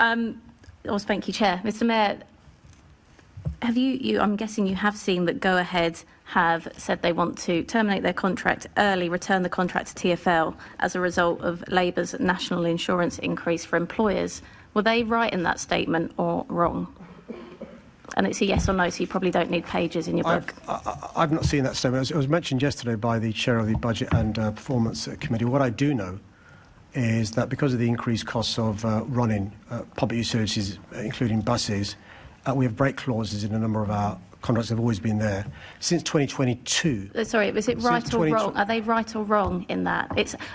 Thank you, Chair. Mr. Mayor, have I'm guessing you have seen that Go Ahead have said they want to terminate their contract early, return the contract to TfL as a result of Labour's national insurance increase for employers. Were they right in that statement or wrong? And it's a yes or no, so you probably don't need pages in your book. I've not seen that statement. It was mentioned yesterday by the chair of the Budget and Performance Committee. What I do know is that because of the increased costs of running public utilities, including buses, we have break clauses in a number of our contracts that have always been there. Since 2022... Sorry, is it right or wrong? Are they right or wrong in that?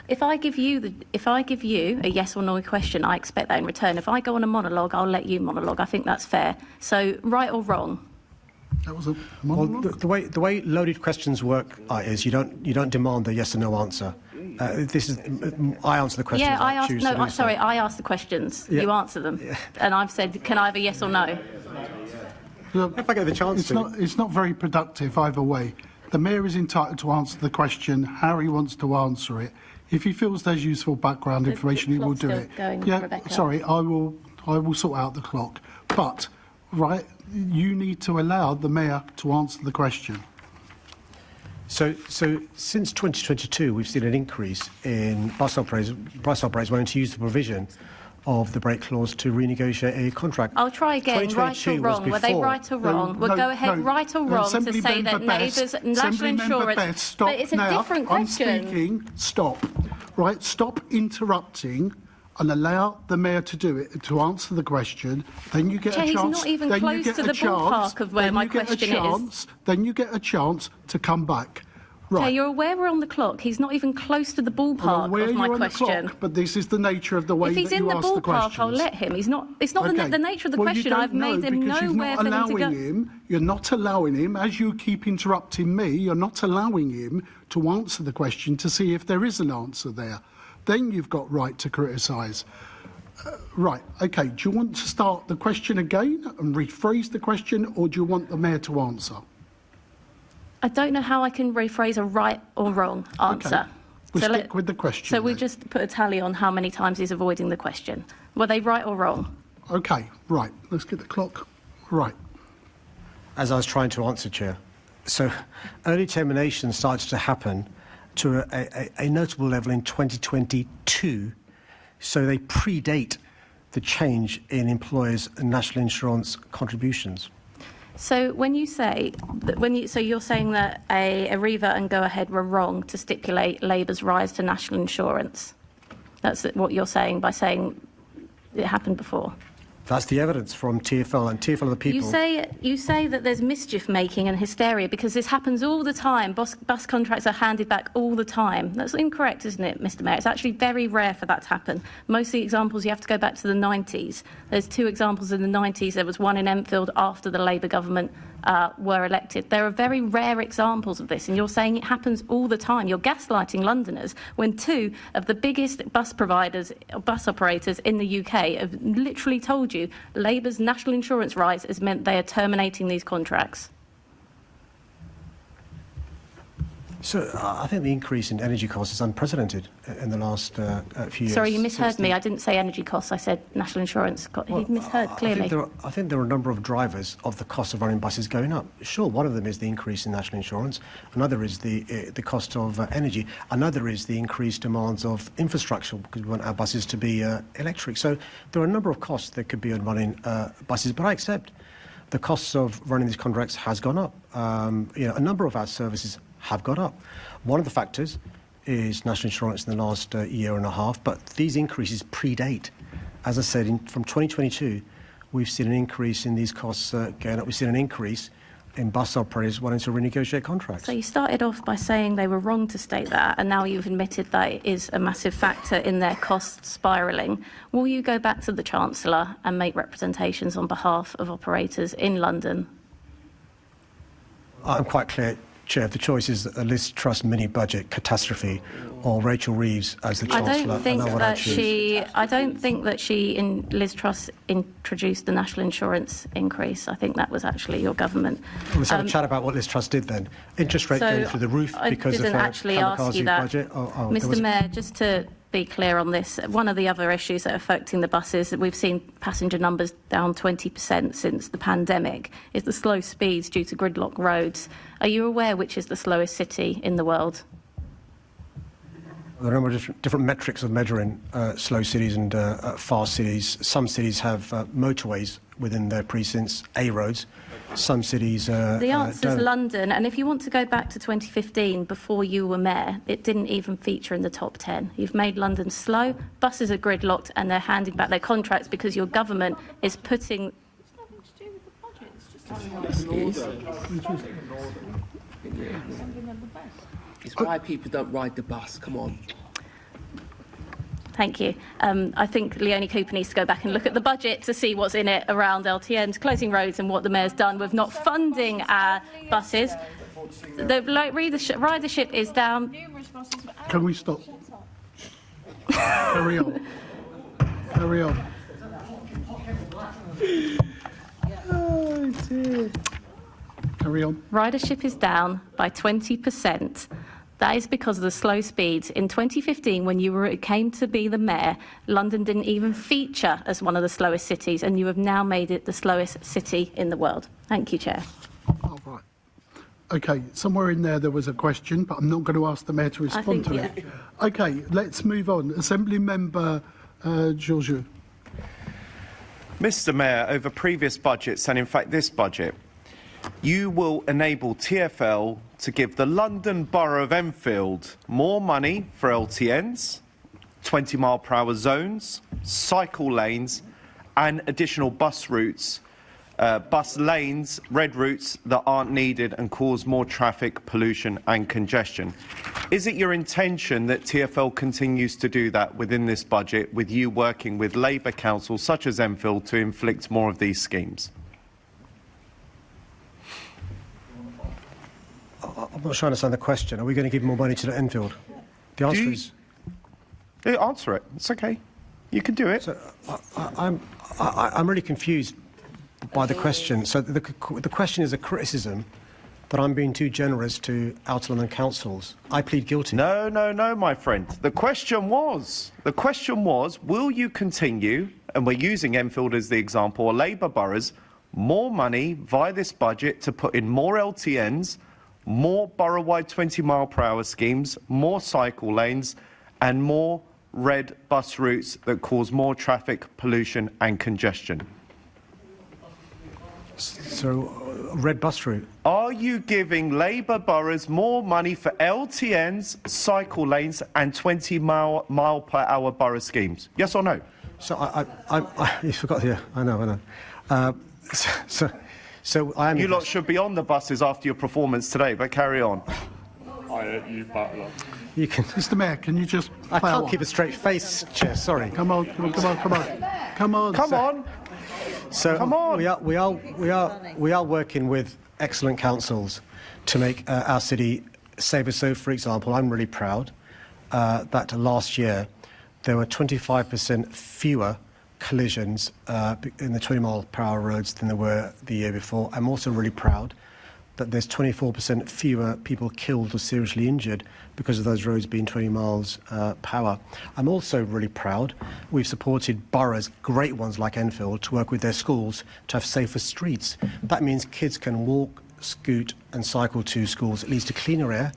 If I give you a yes or no question, I expect that in return. If I go on a monologue, I'll let you monologue. I think that's fair. So, right or wrong? That was a monologue? Well, the way loaded questions work is you don't demand a yes or no answer. I answer the questions. Yeah, I ask the questions. Yeah. You answer them. Yeah. And I've said, can I have a yes or no? Look, if I get the chance it's not very productive either way. The Mayor is entitled to answer the question how he wants to answer it. If he feels there's useful background information, he will do it. Rebecca. Sorry, I will sort out the clock. But, right, you need to allow the Mayor to answer the question. So since 2022, we've seen an increase in bus operators wanting to use the provision of the break clause to renegotiate a contract. I'll try again. Right or wrong? Were they right or wrong? We'll go ahead. Right or wrong to say that Labour's national insurance. Stop. But it's a now, different question. I'm speaking. Stop. Right. Stop interrupting. And allow the Mayor to do it, to answer the question. Then you get a chance. He's not even close to the ballpark of where my question is. Then you get a chance to come back. Right. Okay, you're aware we're on the clock. He's not even close to the ballpark of my question. The clock, but this is the nature of the way that you ask the questions. If he's in the ballpark, I'll let him. He's not. It's not the nature of the question. I've made him nowhere for him to go. You're not allowing him, as you keep interrupting me. You're not allowing him to answer the question to see if there is an answer there. Then you've got right to criticise. Right, OK, do you want to start the question again and rephrase the question, or do you want the Mayor to answer? I don't know how I can rephrase a right or wrong answer. Okay. We'll stick with the question. So we just put a tally on how many times he's avoiding the question. Were they right or wrong? OK, right, let's get the clock right. As I was trying to answer, Chair, so early termination started to happen to a notable level in 2022, so they predate the change in employers' national insurance contributions. So when you say that, so you're saying that Arriva and Go Ahead were wrong to stipulate Labour's rise to national insurance. That's what you're saying by saying it happened before. That's the evidence from TfL, and TfL are the people. You say that there's mischief making and hysteria because this happens all the time. Bus contracts are handed back all the time. That's incorrect, isn't it, Mr. Mayor? It's actually very rare for that to happen. Most of the examples you have to go back to the 90s. There's two examples in the 90s. There was one in Enfield after the Labour government were elected. There are very rare examples of this, and you're saying it happens all the time. You're gaslighting Londoners when two of the biggest bus operators in the UK have literally told you Labour's national insurance rise has meant they are terminating these contracts. So I think the increase in energy costs is unprecedented in the last few years. Sorry, you misheard me. I didn't say energy costs. I said national insurance. He misheard clearly. I think there are a number of drivers of the cost of running buses going up. Sure, one of them is the increase in national insurance. Another is the cost of energy. Another is the increased demands of infrastructure because we want our buses to be electric. So there are a number of costs that could be on running buses. But I accept the costs of running these contracts has gone up. A number of our services have gone up. One of the factors is national insurance in the last year and a half, but these increases predate. As I said, from 2022, we've seen an increase in these costs going up. We've seen an increase in bus operators wanting to renegotiate contracts. So you started off by saying they were wrong to state that, and now you've admitted that it is a massive factor in their costs spiralling. Will you go back to the Chancellor and make representations on behalf of operators in London? I'm quite clear, Chair, the choice is a Liz Truss mini-budget catastrophe or Rachel Reeves as the Chancellor. I don't think that Liz Truss introduced the national insurance increase. I think that was actually your government. Let's have a chat about what Liz Truss did then. Interest rate going through the roof because of her kamikaze budget. Mr. Mayor, just to be clear on this. One of the other issues that are affecting the buses, we've seen passenger numbers down 20% since the pandemic, is the slow speeds due to gridlock roads. Are you aware which is the slowest city in the world? There are a number of different metrics of measuring slow cities and fast cities. Some cities have motorways within their precincts, A roads. Some cities The answer is don't. London, and if you want to go back to 2015, before you were mayor, it didn't even feature in the top 10. You've made London slow, buses are gridlocked, and they're handing back their contracts because your government is putting... It's why people don't ride the bus. Come on. Thank you. I think Leonie Cooper needs to go back and look at the budget to see what's in it around LTMs, closing roads, and what the mayor's done with not funding our buses. The ridership is down. Can we stop? Carry on. Carry on. Oh, dear. Carry on. Ridership is down by 20%. That is because of the slow speeds. In 2015, when came to be the mayor, London didn't even feature as one of the slowest cities, and you have now made it the slowest city in the world. Thank you, Chair. All right. Okay, somewhere in there was a question, but I'm not going to ask the mayor to respond to it. Okay, let's move on. Assembly Member Georgiou. Mr. Mayor, over previous budgets, and in fact this budget, you will enable TfL to give the London Borough of Enfield more money for LTNs, 20-mile-per-hour zones, cycle lanes, and additional bus routes, bus lanes, red routes that aren't needed and cause more traffic, pollution and congestion. Is it your intention that TfL continues to do that within this budget, with you working with Labour councils such as Enfield to inflict more of these schemes? I'm not sure I understand the question. Are we going to give more money to the Enfield? The answer is... Answer it. It's okay. You can do it. So, I'm really confused by the question. So the question is a criticism that I'm being too generous to Outer London councils. I plead guilty. No, my friend. The question was, will you continue, and we're using Enfield as the example, or Labour boroughs, more money via this budget to put in more LTNs, more borough-wide 20-mile-per-hour schemes, more cycle lanes, and more red bus routes that cause more traffic, pollution and congestion? So, red bus route. Are you giving Labour boroughs more money for LTNs, cycle lanes and 20-mile-per-hour borough schemes? Yes or no? So you forgot here. I know. So I am... You lot should be on the buses after your performance today, but carry on. You can... Mr. Mayor, can you just... I can't keep a straight face, Chair, sorry. Come on. Come on. So Come on. We are working with excellent councils to make our city safer. So, for example, I'm really proud that last year there were 25% fewer collisions in the 20-mile-per-hour roads than there were the year before. I'm also really proud that there's 24% fewer people killed or seriously injured because of those roads being 20 miles per hour. I'm also really proud we've supported boroughs, great ones like Enfield, to work with their schools to have safer streets. That means kids can walk, scoot and cycle to schools. It leads to cleaner air,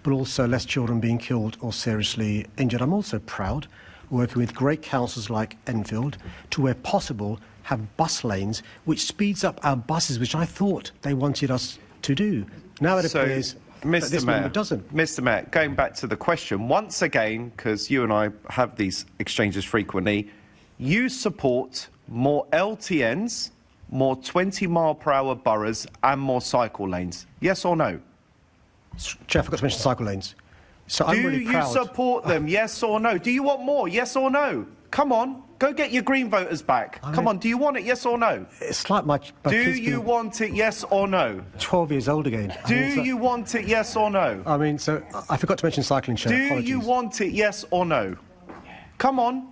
but also less children being killed or seriously injured. I'm also proud working with great councils like Enfield to, where possible, have bus lanes, which speeds up our buses, which I thought they wanted us to do. Now it appears that this member doesn't. Mr. Mayor, going back to the question, once again, because you and I have these exchanges frequently, you support more LTNs, more 20-mile-per-hour boroughs and more cycle lanes. Yes or no? Chair, I forgot to mention cycle lanes. So I'm really proud. Do you support them, yes or no? Do you want more, yes or no? Come on, go get your Green voters back. Come on, do you want it, yes or no? It's like my Do you want it, yes or no? 12 years old again. Do you want it, yes or no? I mean, so I forgot to mention cycling, Chair. Do Apologies. you want it, yes or no? Come on.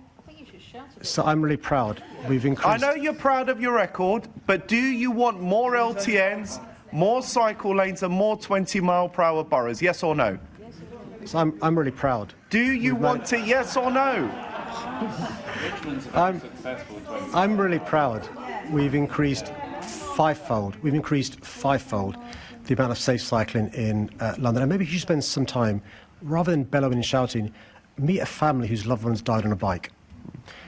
So I'm really proud. We've increased... I know you're proud of your record, but do you want more LTNs, more cycle lanes and more 20-mile-per-hour boroughs, yes or no? So I'm really proud. Do you want it, yes or no? I'm really proud. We've increased fivefold the amount of safe cycling in London. And maybe if you spend some time, rather than bellowing and shouting, meet a family whose loved ones died on a bike.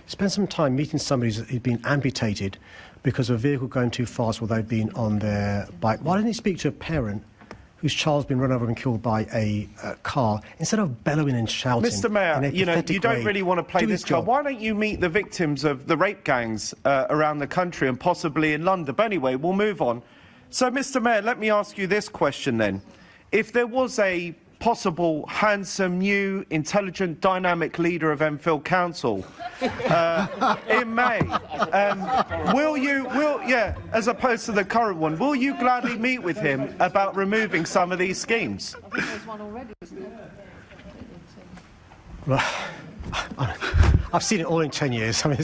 Spend some time meeting somebody who's been amputated because of a vehicle going too fast while they've been on their bike. Why don't you speak to a parent whose child's been run over and killed by a car, instead of bellowing and shouting? Mr. Mayor, you don't really want to play this card. job. Why don't you meet the victims of the rape gangs around the country and possibly in London? But anyway, we'll move on. So, Mr. Mayor, let me ask you this question then. If there was a possible, handsome, new, intelligent, dynamic leader of Enfield Council in May, as opposed to the current one, will you gladly meet with him about removing some of these schemes? I think there's one already, isn't there? Well, I've seen it all in 10 years. I mean,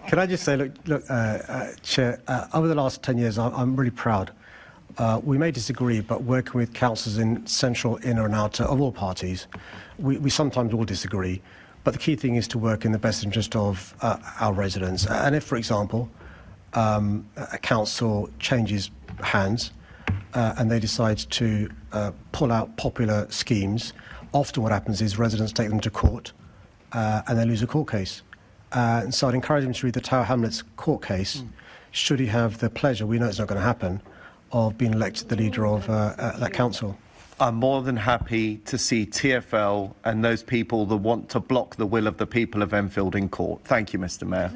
Can I just say, look, Chair, over the last 10 years, I'm really proud. We may disagree, but working with councillors in central, inner and outer of all parties, we sometimes all disagree. But the key thing is to work in the best interest of our residents. And if, for example, a council changes hands and they decide to pull out popular schemes, often what happens is residents take them to court and they lose a court case. And so I'd encourage him to read the Tower Hamlets court case, should he have the pleasure, we know it's not going to happen, of being elected the leader of that council. I'm more than happy to see TfL and those people that want to block the will of the people of Enfield in court. Thank you, Mr. Mayor.